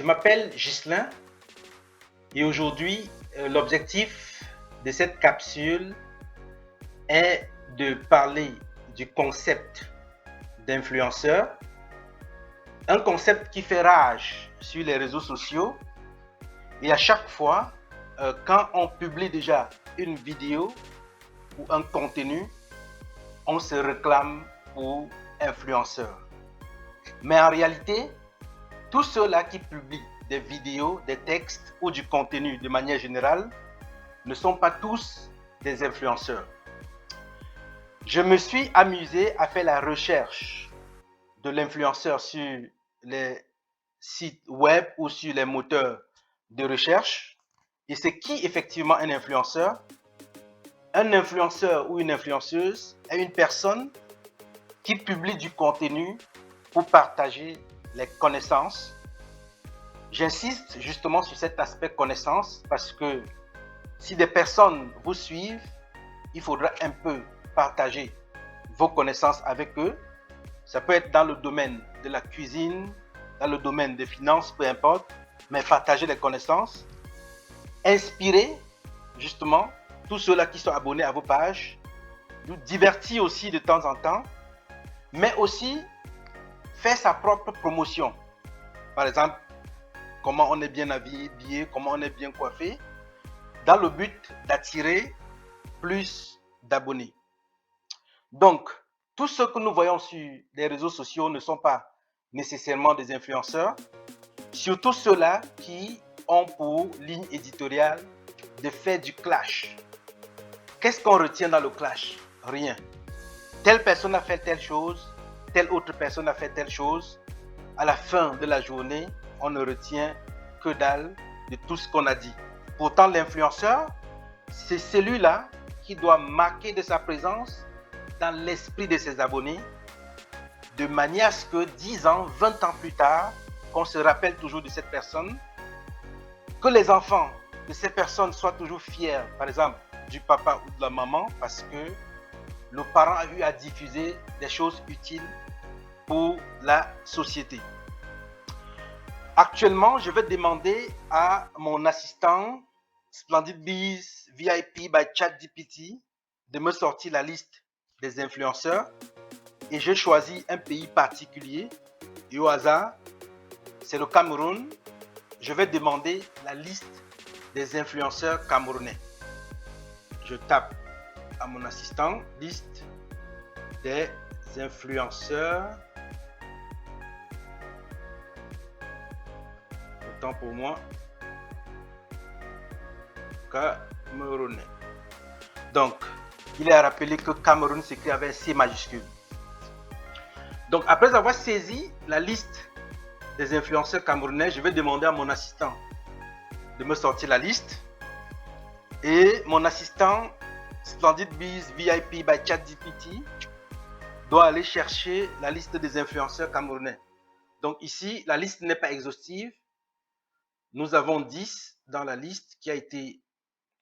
Je m'appelle Ghislain et aujourd'hui, l'objectif de cette capsule est de parler du concept d'influenceur, un concept qui fait rage sur les réseaux sociaux et à chaque fois, quand on publie déjà une vidéo ou un contenu, on se réclame pour influenceur. Mais en réalité, tous ceux-là qui publient des vidéos, des textes ou du contenu de manière générale ne sont pas tous des influenceurs. Je me suis amusé à faire la recherche de l'influenceur sur les sites web ou sur les moteurs de recherche. Et c'est qui effectivement un influenceur? Un influenceur ou une influenceuse est une personne qui publie du contenu pour partager les connaissances. J'insiste justement sur cet aspect connaissance parce que si des personnes vous suivent, il faudra un peu partager vos connaissances avec eux. Ça peut être dans le domaine de la cuisine, dans le domaine des finances, peu importe, mais partager les connaissances. Inspirer justement tous ceux-là qui sont abonnés à vos pages, nous divertir aussi de temps en temps, mais aussi faire sa propre promotion. Par exemple, comment on est bien habillé, comment on est bien coiffé, dans le but d'attirer plus d'abonnés. Donc, tous ceux que nous voyons sur les réseaux sociaux ne sont pas nécessairement des influenceurs, surtout ceux-là qui ont pour ligne éditoriale de faire du clash. Qu'est-ce qu'on retient dans le clash? Rien. Telle personne a fait telle chose, telle autre personne a fait telle chose. À la fin de la journée, on ne retient que dalle de tout ce qu'on a dit. Pourtant, l'influenceur, c'est celui-là qui doit marquer de sa présence dans l'esprit de ses abonnés, de manière à ce que 10 ans, 20 ans plus tard, qu'on se rappelle toujours de cette personne, que les enfants de ces personnes soient toujours fiers, par exemple, du papa ou de la maman, parce que le parent a eu à diffuser des choses utiles pour la société. Actuellement, je vais demander à mon assistant Splendid Bees VIP by ChatGPT de me sortir la liste des influenceurs et j'ai choisi un pays particulier et au hasard, c'est le Cameroun. Je vais demander la liste des influenceurs camerounais. Je tape à mon assistant liste des influenceurs. Autant pour moi, camerounais. Donc, il est à rappeler que Cameroun s'écrit avec un C majuscule. Donc, après avoir saisi la liste des influenceurs camerounais, je vais demander à mon assistant de me sortir la liste. Et mon assistant Splendid Bees VIP by ChatGPT doit aller chercher la liste des influenceurs camerounais. Donc ici, la liste n'est pas exhaustive. Nous avons 10 dans la liste qui a été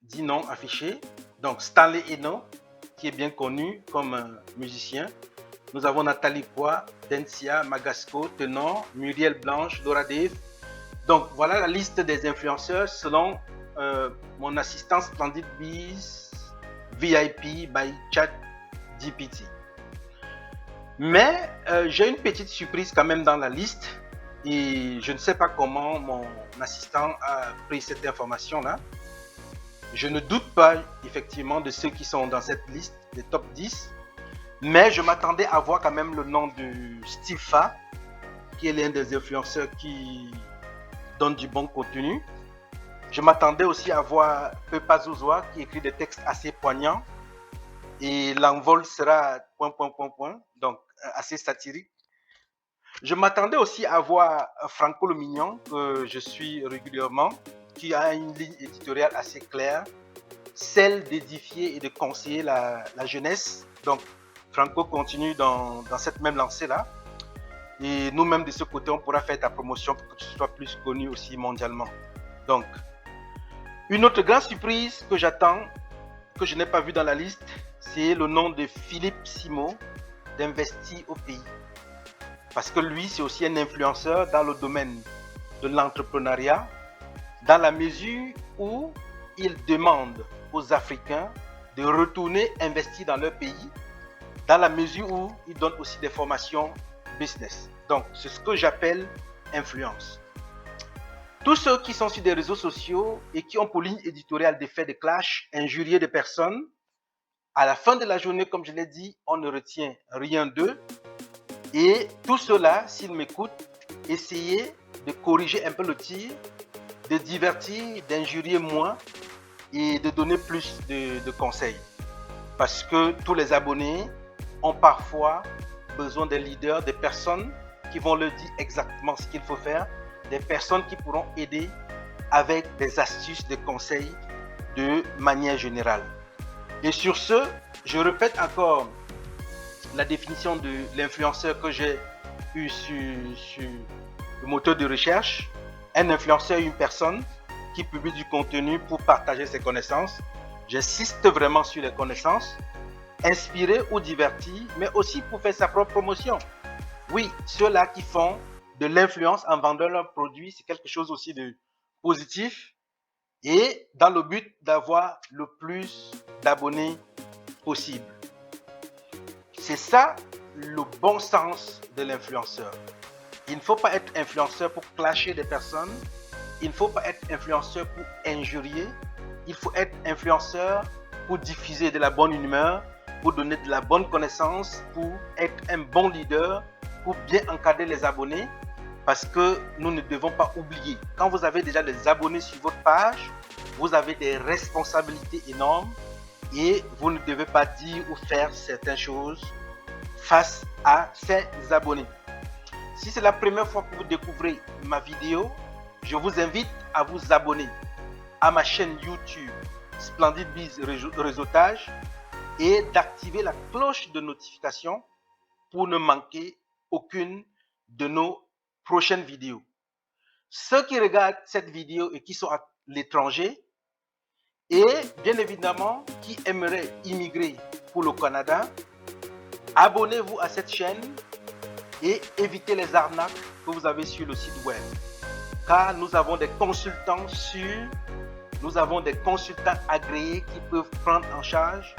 10 noms affichés. Donc Stanley Eno, qui est bien connu comme musicien. Nous avons Nathalie Poix, Densia, Magasco, Tenor, Muriel Blanche, Dora Dave. Donc voilà la liste des influenceurs selon mon assistant Splendid Bees VIP by ChatGPT. Mais j'ai une petite surprise quand même dans la liste et je ne sais pas comment mon assistant a pris cette information-là. Je ne doute pas effectivement de ceux qui sont dans cette liste, des top 10, mais je m'attendais à voir quand même le nom de Steve Fa, qui est l'un des influenceurs qui donne du bon contenu. Je m'attendais aussi à voir Pepa Zouzoua qui écrit des textes assez poignants et l'envol sera ... donc assez satirique. Je m'attendais aussi à voir Franco le Mignon, que je suis régulièrement, qui a une ligne éditoriale assez claire, celle d'édifier et de conseiller la jeunesse. Donc Franco continue dans cette même lancée-là. Et nous-mêmes de ce côté, on pourra faire ta promotion pour que tu sois plus connu aussi mondialement. Donc, une autre grande surprise que j'attends, que je n'ai pas vu dans la liste, c'est le nom de Philippe Simo d'Investi au pays. Parce que lui, c'est aussi un influenceur dans le domaine de l'entrepreneuriat dans la mesure où ils demandent aux Africains de retourner investir dans leur pays, dans la mesure où ils donnent aussi des formations business. Donc, c'est ce que j'appelle influence. Tous ceux qui sont sur des réseaux sociaux et qui ont pour ligne éditoriale de faire des clashs, injurier des personnes, à la fin de la journée, comme je l'ai dit, on ne retient rien d'eux. Et tout cela, s'ils m'écoutent, essayez de corriger un peu le tir, de divertir, d'injurier moins et de donner plus de conseils. Parce que tous les abonnés ont parfois besoin des leaders, des personnes qui vont leur dire exactement ce qu'il faut faire, des personnes qui pourront aider avec des astuces, des conseils de manière générale. Et sur ce, je répète encore la définition de l'influenceur que j'ai eu sur le moteur de recherche. Un influenceur est une personne qui publie du contenu pour partager ses connaissances. J'insiste vraiment sur les connaissances, inspirer ou divertir, mais aussi pour faire sa propre promotion. Oui, ceux-là qui font de l'influence en vendant leurs produits, c'est quelque chose aussi de positif et dans le but d'avoir le plus d'abonnés possible. C'est ça le bon sens de l'influenceur. Il ne faut pas être influenceur pour clasher des personnes. Il ne faut pas être influenceur pour injurier. Il faut être influenceur pour diffuser de la bonne humeur, pour donner de la bonne connaissance, pour être un bon leader, pour bien encadrer les abonnés. Parce que nous ne devons pas oublier, quand vous avez déjà des abonnés sur votre page, vous avez des responsabilités énormes et vous ne devez pas dire ou faire certaines choses face à ces abonnés. Si c'est la première fois que vous découvrez ma vidéo, je vous invite à vous abonner à ma chaîne YouTube Splendid Biz Réseautage et d'activer la cloche de notification pour ne manquer aucune de nos prochaines vidéos. Ceux qui regardent cette vidéo et qui sont à l'étranger et bien évidemment qui aimeraient immigrer pour le Canada, abonnez-vous à cette chaîne et évitez les arnaques que vous avez sur le site web. Car nous avons des consultants sûrs, nous avons des consultants agréés qui peuvent prendre en charge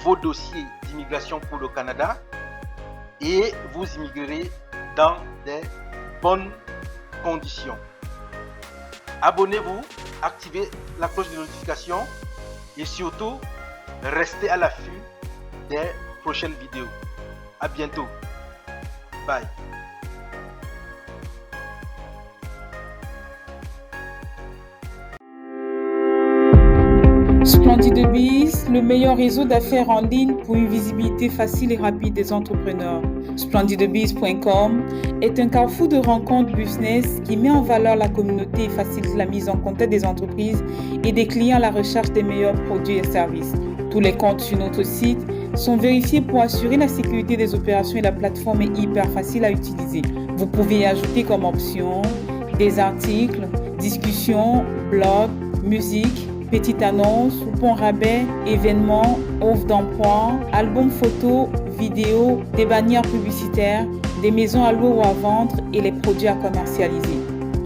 vos dossiers d'immigration pour le Canada et vous immigrerez dans des bonnes conditions. Abonnez-vous, activez la cloche de notification et surtout, restez à l'affût des prochaines vidéos. À bientôt. Bye. Splendid Biz, le meilleur réseau d'affaires en ligne pour une visibilité facile et rapide des entrepreneurs. SplendidBiz.com est un carrefour de rencontres business qui met en valeur la communauté et facilite la mise en contact des entreprises et des clients à la recherche des meilleurs produits et services. Tous les comptes sur notre site sont vérifiés pour assurer la sécurité des opérations et la plateforme est hyper facile à utiliser. Vous pouvez y ajouter comme option des articles, discussions, blogs, musique, petites annonces, coupons rabais, événements, offres d'emploi, albums photos, vidéos, des bannières publicitaires, des maisons à louer ou à vendre et les produits à commercialiser.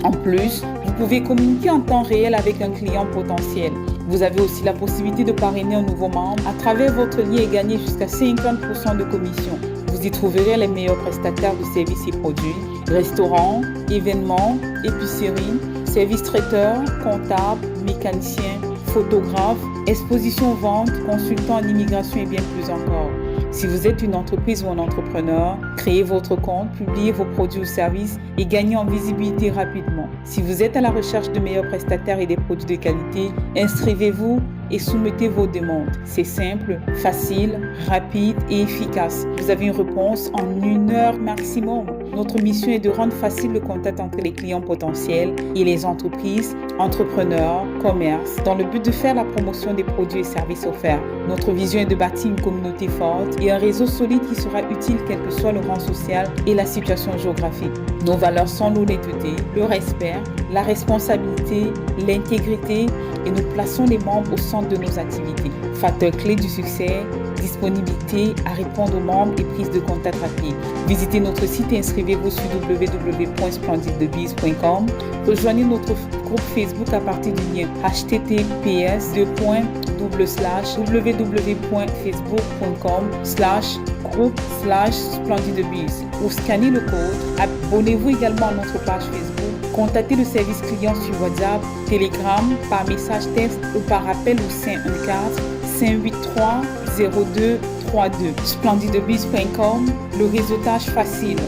En plus, vous pouvez communiquer en temps réel avec un client potentiel. Vous avez aussi la possibilité de parrainer un nouveau membre à travers votre lien et gagner jusqu'à 50% de commission. Vous y trouverez les meilleurs prestataires de services et produits, restaurants, événements, épiceries, services traiteurs, comptables, mécaniciens, photographes, expositions vente, consultants en immigration et bien plus encore. Si vous êtes une entreprise ou un entrepreneur, créez votre compte, publiez vos produits ou services et gagnez en visibilité rapidement. Si vous êtes à la recherche de meilleurs prestataires et des produits de qualité, inscrivez-vous et soumettez vos demandes. C'est simple, facile, rapide et efficace. Vous avez une réponse en 1 heure maximum. Notre mission est de rendre facile le contact entre les clients potentiels et les entreprises, entrepreneurs, commerces, dans le but de faire la promotion des produits et services offerts. Notre vision est de bâtir une communauté forte et un réseau solide qui sera utile quel que soit le rang social et la situation géographique. Nos valeurs sont l'honnêteté, le respect, la responsabilité, l'intégrité et nous plaçons les membres au centre de nos activités. Facteur clé du succès, disponibilité à répondre aux membres et prise de contact rapide. Visitez notre site et inscrivez-vous sur www.splendidthebees.com. Rejoignez notre groupe Facebook à partir du lien https://www.facebook.com/groupe/splendidthebees ou scannez le code. Abonnez-vous également à notre page Facebook. Contactez le service client sur WhatsApp, Telegram, par message texte ou par appel au 514 583 0232. Splendidthebees.com, le réseautage facile.